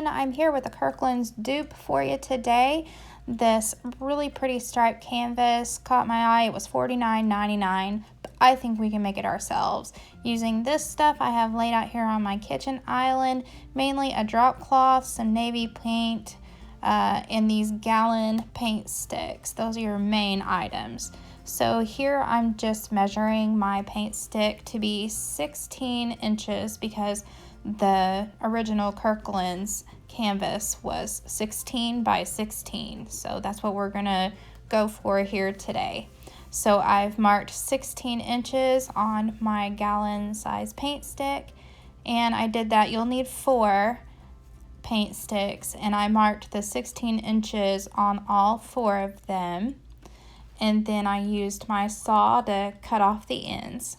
everyone, I'm here with a Kirkland's dupe for you today. This really pretty striped canvas caught my eye. It was $49.99, but I think we can make it ourselves. Using this stuff I have laid out here on my kitchen island, mainly a drop cloth, some navy paint, and these gallon paint sticks. Those are your main items. So here I'm just measuring my paint stick to be 16 inches because the original Kirkland's canvas was 16 by 16. So that's what we're gonna go for here today. So I've marked 16 inches on my gallon size paint stick, and I did that. You'll need 4 paint sticks, and I marked the 16 inches on all 4 of them. And then I used my saw to cut off the ends.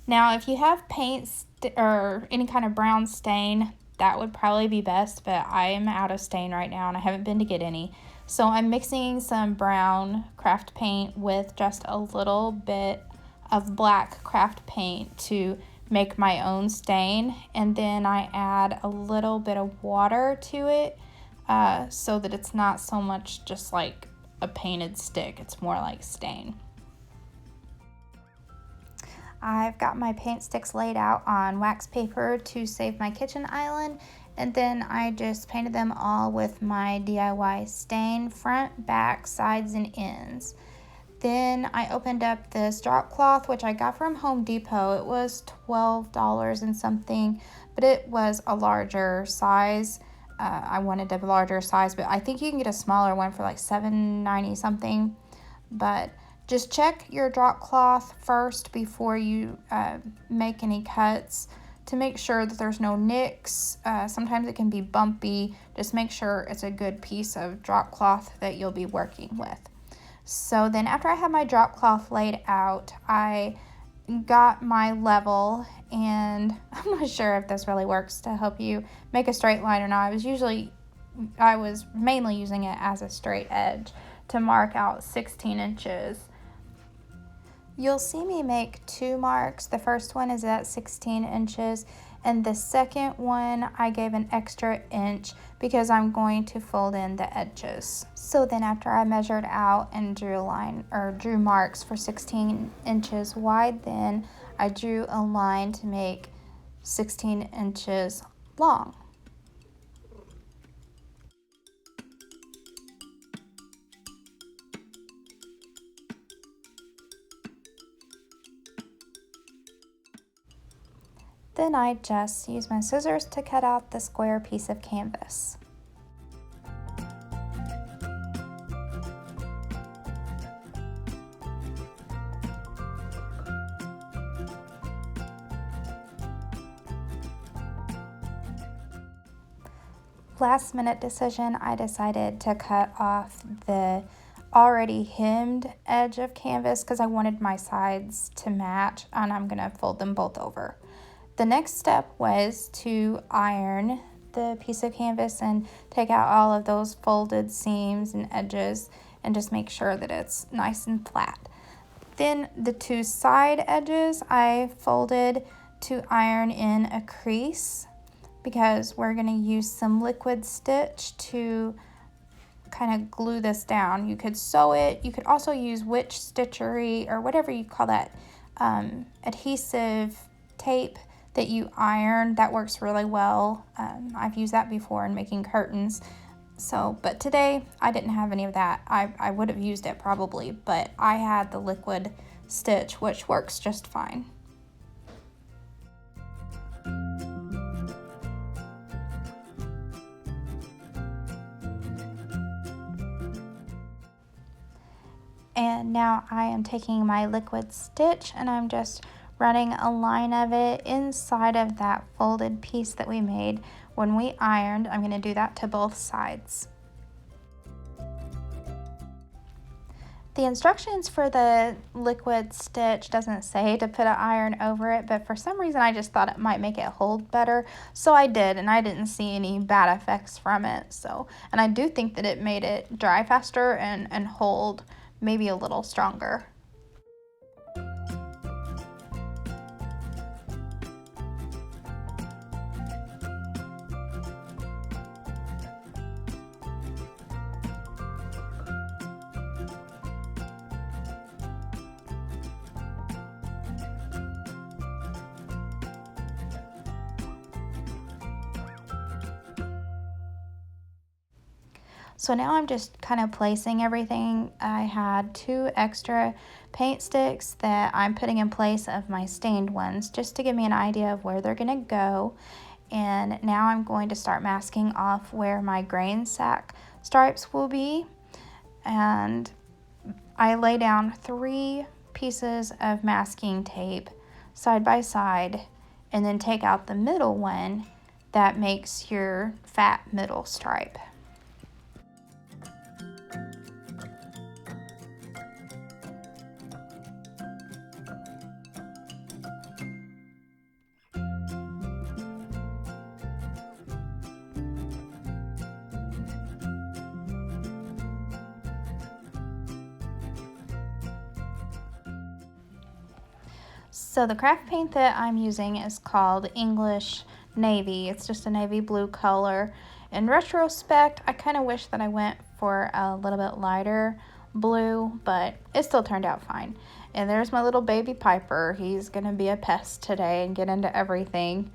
Now, if you have paint or any kind of brown stain, that would probably be best, but I am out of stain right now and I haven't been to get any. So I'm mixing some brown craft paint with just a little bit of black craft paint to make my own stain, and then I add a little bit of water to it so that it's not so much just like a painted stick, it's more like stain. I've got my paint sticks laid out on wax paper to save my kitchen island, and then I just painted them all with my DIY stain, front, back, sides, and ends. Then I opened up this drop cloth, which I got from Home Depot. It was $12 and something, but it was a larger size. I wanted a larger size, but I think you can get a smaller one for like $7.90 something. But just check your drop cloth first before you make any cuts to make sure that there's no nicks. Sometimes it can be bumpy. Just make sure it's a good piece of drop cloth that you'll be working with. So then after I had my drop cloth laid out, I got my level, and I'm not sure if this really works to help you make a straight line or not. I was mainly using it as a straight edge to mark out 16 inches. You'll see me make 2 marks. The first one is at 16 inches, and the second one I gave an extra inch because I'm going to fold in the edges. So then after I measured out and drew marks for 16 inches wide, then I drew a line to make 16 inches long. Then I just use my scissors to cut out the square piece of canvas. Last minute decision, I decided to cut off the already hemmed edge of canvas because I wanted my sides to match, and I'm gonna fold them both over. The next step was to iron the piece of canvas and take out all of those folded seams and edges and just make sure that it's nice and flat. Then the 2 side edges I folded to iron in a crease because we're going to use some liquid stitch to kind of glue this down. You could sew it. You could also use witch stitchery or whatever you call that adhesive tape that you iron. That works really well. I've used that before in making curtains. But today I didn't have any of that. I would have used it probably, but I had the liquid stitch, which works just fine. And now I am taking my liquid stitch and I'm just running a line of it inside of that folded piece that we made when we ironed. I'm going to do that to both sides. The instructions for the liquid stitch doesn't say to put an iron over it, but for some reason I just thought it might make it hold better, so I did, and I didn't see any bad effects from it. And I do think that it made it dry faster and hold maybe a little stronger. So now I'm just kind of placing everything. I had 2 extra paint sticks that I'm putting in place of my stained ones just to give me an idea of where they're gonna go. And now I'm going to start masking off where my grain sack stripes will be. And I lay down 3 pieces of masking tape side by side and then take out the middle one that makes your fat middle stripe. So the craft paint that I'm using is called English Navy. It's just a navy blue color. In retrospect, I kind of wish that I went for a little bit lighter blue, but it still turned out fine. And there's my little baby Piper. He's gonna be a pest today and get into everything.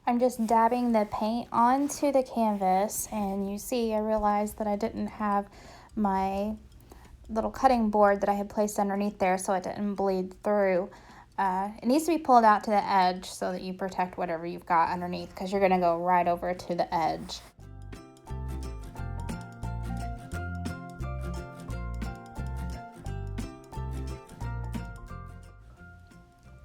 I'm just dabbing the paint onto the canvas, and you see I realized that I didn't have my little cutting board that I had placed underneath there so it didn't bleed through. It needs to be pulled out to the edge so that you protect whatever you've got underneath, because you're going to go right over to the edge.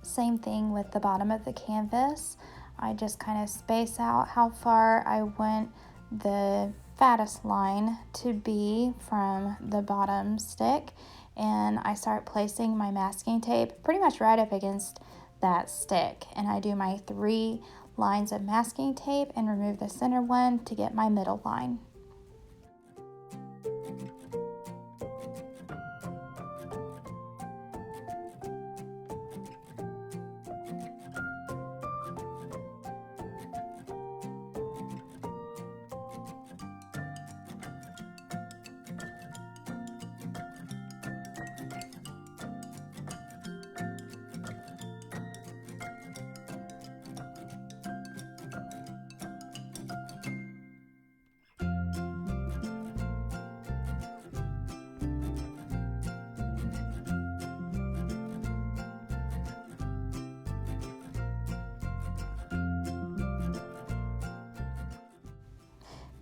Same thing with the bottom of the canvas. I just kind of space out how far I want the fattest line to be from the bottom stick, and I start placing my masking tape pretty much right up against that stick, and I do my 3 lines of masking tape and remove the center one to get my middle line.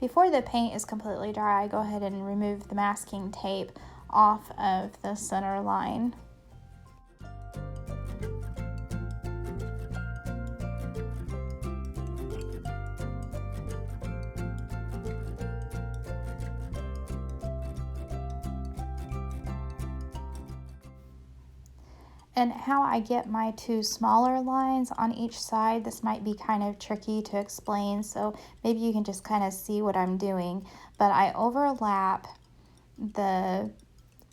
Before the paint is completely dry, I go ahead and remove the masking tape off of the center line. And how I get my 2 smaller lines on each side, this might be kind of tricky to explain, so maybe you can just kind of see what I'm doing. But I overlap the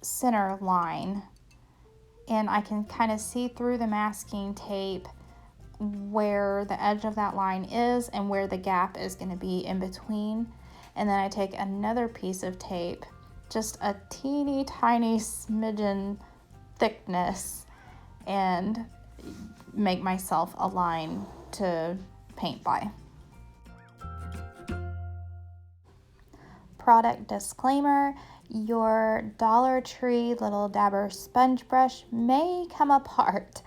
center line, and I can kind of see through the masking tape where the edge of that line is and where the gap is going to be in between. And then I take another piece of tape, just a teeny tiny smidgen thickness, and make myself a line to paint by. Product disclaimer: your Dollar Tree little dabber sponge brush may come apart.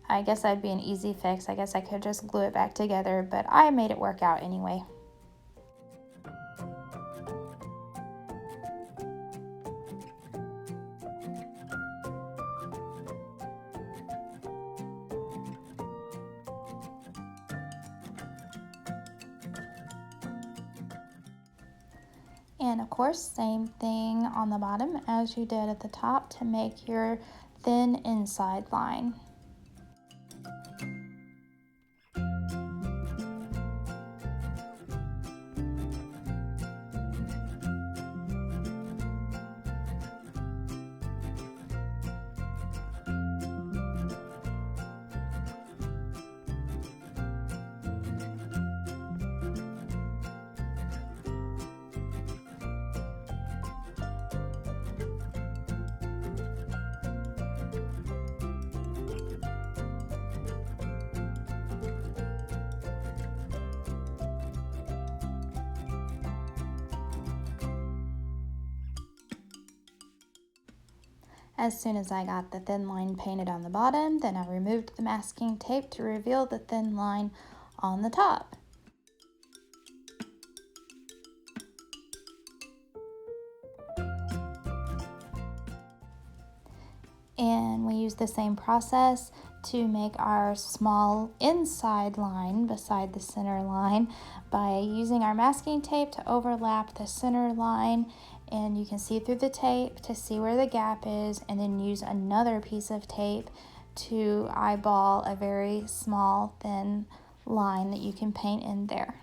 I guess that'd be an easy fix. I guess I could just glue it back together, but I made it work out anyway. And of course, same thing on the bottom as you did at the top to make your thin inside line. As soon as I got the thin line painted on the bottom, then I removed the masking tape to reveal the thin line on the top. And we use the same process to make our small inside line beside the center line by using our masking tape to overlap the center line, and you can see through the tape to see where the gap is, and then use another piece of tape to eyeball a very small thin line that you can paint in there.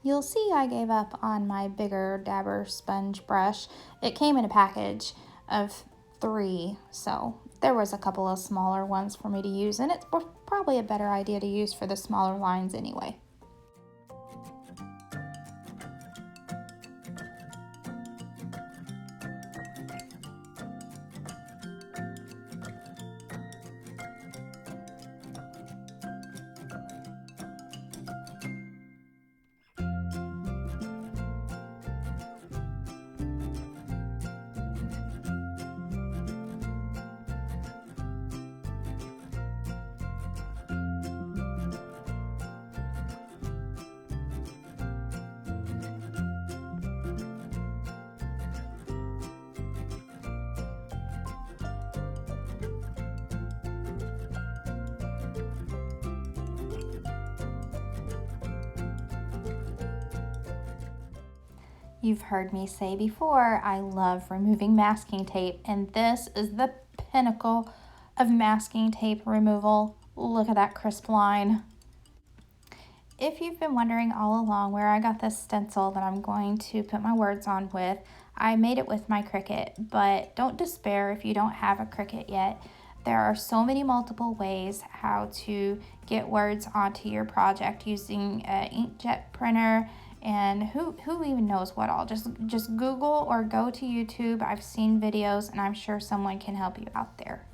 You'll see I gave up on my bigger dabber sponge brush. It came in a package of 3, so there was a couple of smaller ones for me to use, and it's probably a better idea to use for the smaller lines anyway. You've heard me say before, I love removing masking tape, and this is the pinnacle of masking tape removal. Look at that crisp line. If you've been wondering all along where I got this stencil that I'm going to put my words on with, I made it with my Cricut, but don't despair if you don't have a Cricut yet. There are so many multiple ways how to get words onto your project using an inkjet printer, and who even knows what all. Just Google or go to YouTube. I've seen videos, and I'm sure someone can help you out there.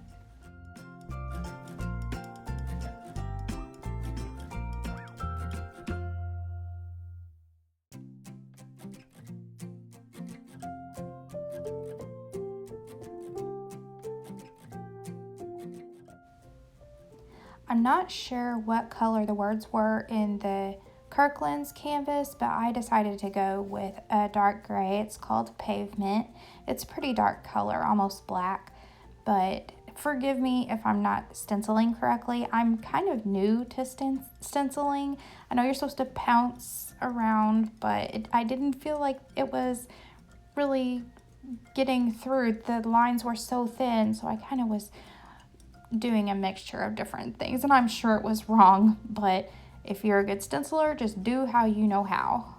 I'm not sure what color the words were in the Kirkland's canvas, but I decided to go with a dark gray. It's called Pavement. It's a pretty dark color, almost black, but forgive me if I'm not stenciling correctly. I'm kind of new to stenciling. I know you're supposed to pounce around, but I didn't feel like it was really getting through. The lines were so thin, so I kind of was doing a mixture of different things, and I'm sure it was wrong, but if you're a good stenciler, just do how you know how.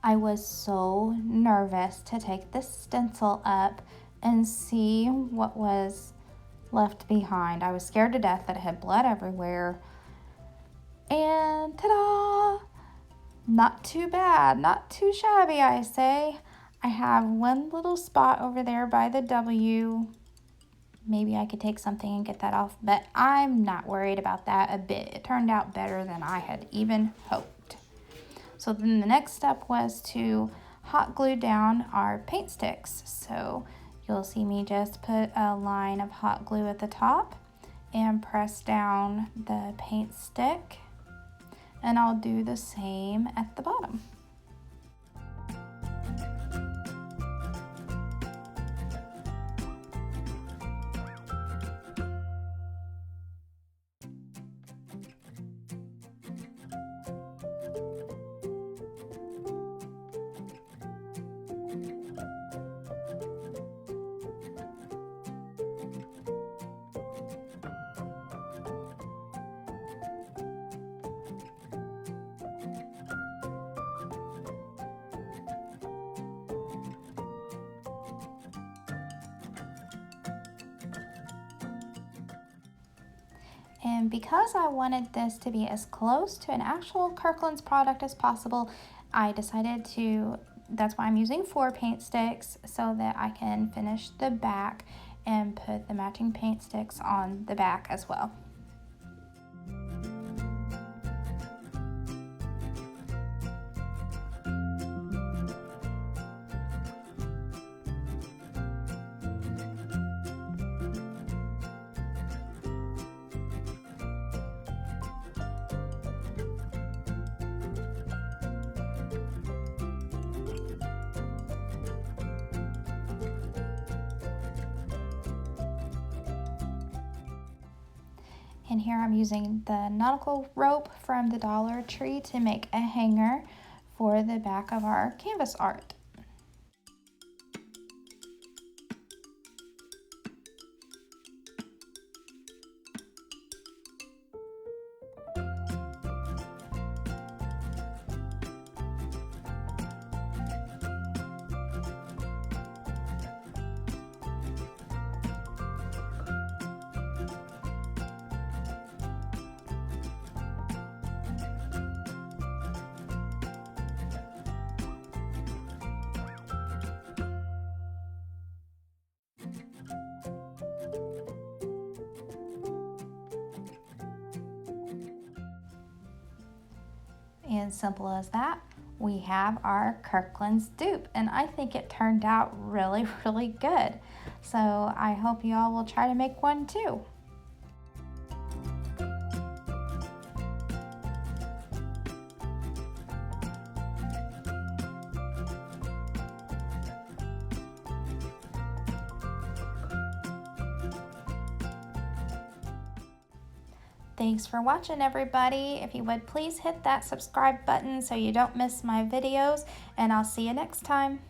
I was so nervous to take this stencil up and see what was left behind. I was scared to death that it had blood everywhere. And ta-da! Not too bad, not too shabby, I say. I have one little spot over there by the W. Maybe I could take something and get that off, but I'm not worried about that a bit. It turned out better than I had even hoped. So then the next step was to hot glue down our paint sticks. So you'll see me just put a line of hot glue at the top and press down the paint stick. And I'll do the same at the bottom. And because I wanted this to be as close to an actual Kirkland's product as possible, I decided to, that's why I'm using 4 paint sticks, so that I can finish the back and put the matching paint sticks on the back as well. And here I'm using the nautical rope from the Dollar Tree to make a hanger for the back of our canvas art. And simple as that, we have our Kirkland's dupe, and I think it turned out really, really good. So I hope you all will try to make one too. Thanks for watching, everybody. If you would, please hit that subscribe button so you don't miss my videos, and I'll see you next time.